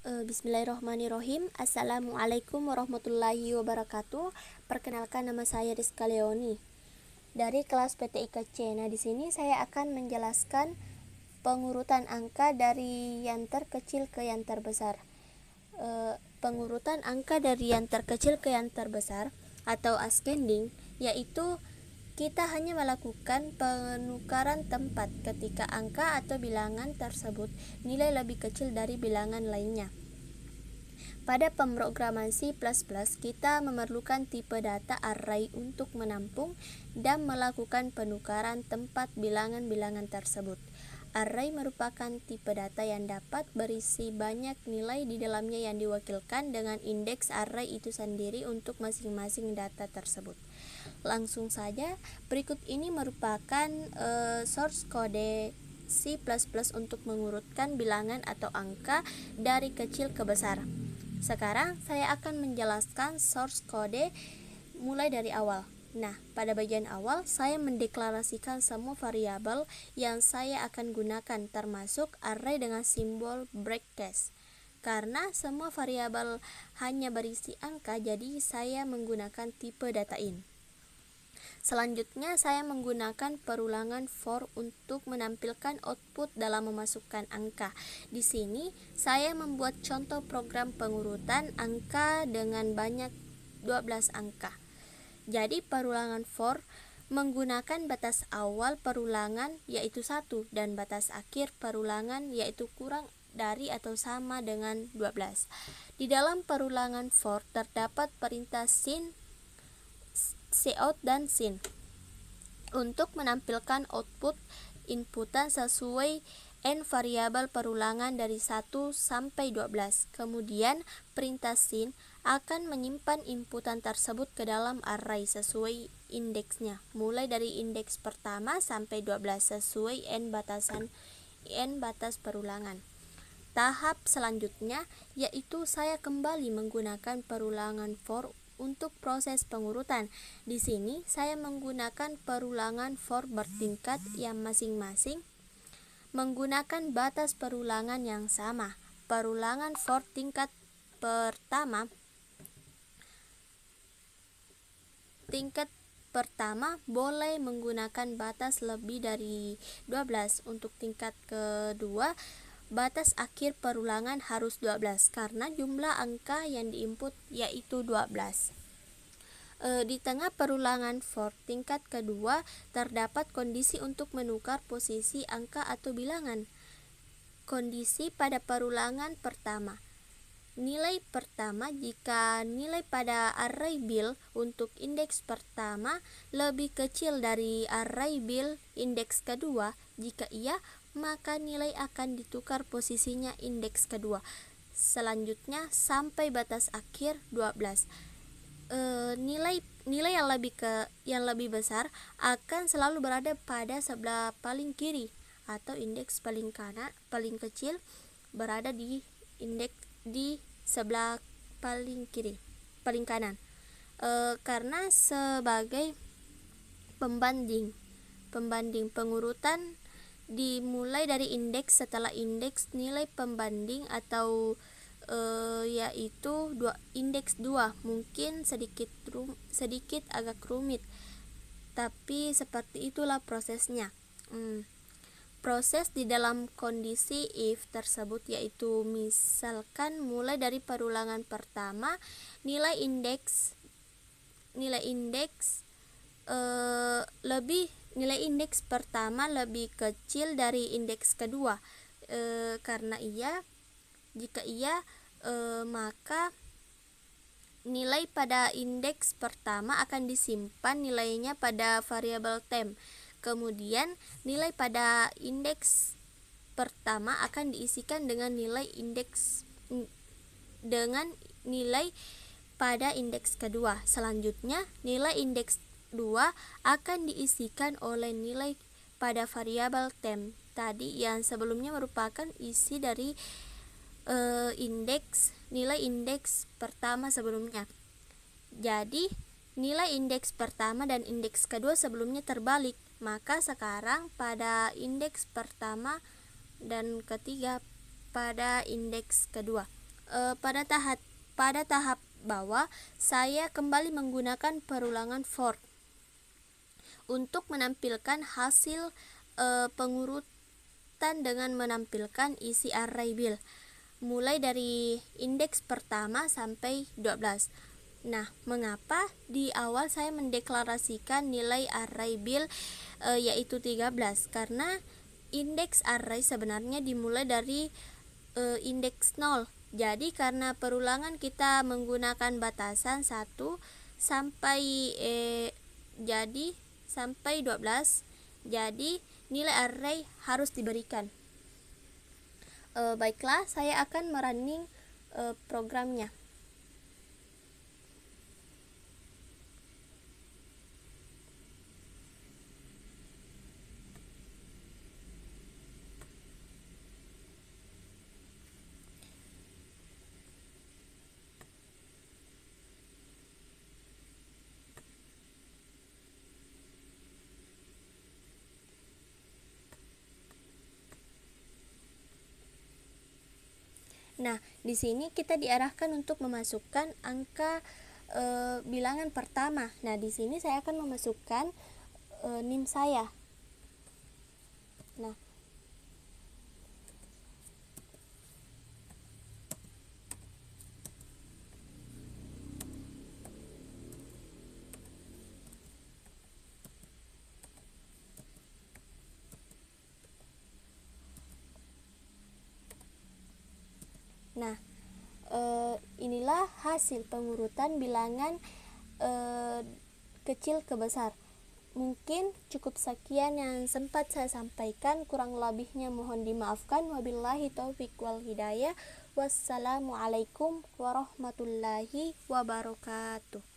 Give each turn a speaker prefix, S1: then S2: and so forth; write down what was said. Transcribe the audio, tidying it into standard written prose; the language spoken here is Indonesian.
S1: Bismillahirrahmanirrahim. Assalamualaikum warahmatullahi wabarakatuh. Perkenalkan, nama saya Rizka Leoni dari kelas PTIKC. Nah, di sini saya akan menjelaskan pengurutan angka dari yang terkecil ke yang terbesar. Pengurutan angka dari yang terkecil ke yang terbesar atau ascending, yaitu kita hanya melakukan penukaran tempat ketika angka atau bilangan tersebut nilai lebih kecil dari bilangan lainnya. Pada pemrograman C++, kita memerlukan tipe data array untuk menampung dan melakukan penukaran tempat bilangan-bilangan tersebut. Array merupakan tipe data yang dapat berisi banyak nilai di dalamnya yang diwakilkan dengan indeks array itu sendiri untuk masing-masing data tersebut. Langsung saja, berikut ini merupakan source kode C++ untuk mengurutkan bilangan atau angka dari kecil ke besar. Sekarang saya akan menjelaskan source kode mulai dari awal. Nah, pada bagian awal saya mendeklarasikan semua variabel yang saya akan gunakan, termasuk array dengan simbol breakcase. Karena semua variabel hanya berisi angka, jadi saya menggunakan tipe data int. Selanjutnya saya menggunakan perulangan for untuk menampilkan output dalam memasukkan angka. Di sini saya membuat contoh program pengurutan angka dengan banyak 12 angka. Jadi perulangan for menggunakan batas awal perulangan yaitu 1 dan batas akhir perulangan yaitu kurang dari atau sama dengan 12. Di dalam perulangan for terdapat perintah sin, cout, dan sin untuk menampilkan output inputan sesuai n variabel perulangan dari 1 sampai 12. Kemudian perintah sin akan menyimpan inputan tersebut ke dalam array sesuai indeksnya, mulai dari indeks pertama sampai 12 sesuai n batas perulangan. Tahap selanjutnya yaitu saya kembali menggunakan perulangan for untuk proses pengurutan. Di sini saya menggunakan perulangan for bertingkat yang masing-masing menggunakan batas perulangan yang sama. Perulangan for tingkat pertama boleh menggunakan batas lebih dari 12. Untuk tingkat kedua, batas akhir perulangan harus 12 karena jumlah angka yang diinput yaitu 12. Di tengah perulangan for tingkat kedua terdapat kondisi untuk menukar posisi angka atau bilangan. Kondisi pada perulangan pertama. Nilai pertama jika nilai pada array bil untuk indeks pertama lebih kecil dari array bil indeks kedua. Jika iya, maka nilai akan ditukar posisinya indeks kedua. Selanjutnya sampai batas akhir 12. Nilai yang lebih besar akan selalu berada pada sebelah paling kiri atau indeks paling kecil berada di indeks di sebelah paling kanan. Karena sebagai pembanding pengurutan dimulai dari indeks, setelah indeks nilai pembanding atau yaitu indeks 2. Mungkin sedikit agak rumit, tapi seperti itulah prosesnya. Proses di dalam kondisi if tersebut yaitu misalkan mulai dari perulangan pertama nilai indeks pertama lebih kecil dari indeks kedua. Jika iya, maka nilai pada indeks pertama akan disimpan nilainya pada variabel temp. Kemudian nilai pada indeks pertama akan diisikan dengan nilai pada indeks kedua. Selanjutnya nilai indeks 2 akan diisikan oleh nilai pada variabel temp tadi yang sebelumnya merupakan isi dari nilai indeks pertama sebelumnya. Jadi nilai indeks pertama dan indeks kedua sebelumnya terbalik, maka sekarang pada indeks pertama dan ketiga pada indeks kedua. pada tahap bawah saya kembali menggunakan perulangan for untuk menampilkan hasil pengurutan dengan menampilkan isi array bil mulai dari indeks pertama sampai 12. Nah, mengapa di awal saya mendeklarasikan nilai array bil yaitu 13? Karena indeks array sebenarnya dimulai dari indeks 0. Jadi karena perulangan kita menggunakan batasan 1 sampai sampai 12, jadi nilai array harus diberikan. Baiklah, saya akan merunning programnya. Nah, di sini kita diarahkan untuk memasukkan angka bilangan pertama. Nah, di sini saya akan memasukkan NIM saya. Nah, inilah hasil pengurutan bilangan kecil ke besar. Mungkin cukup sekian yang sempat saya sampaikan, kurang lebihnya mohon dimaafkan. Wabillahi taufiq wal hidayah. Wassalamualaikum warahmatullahi wabarakatuh.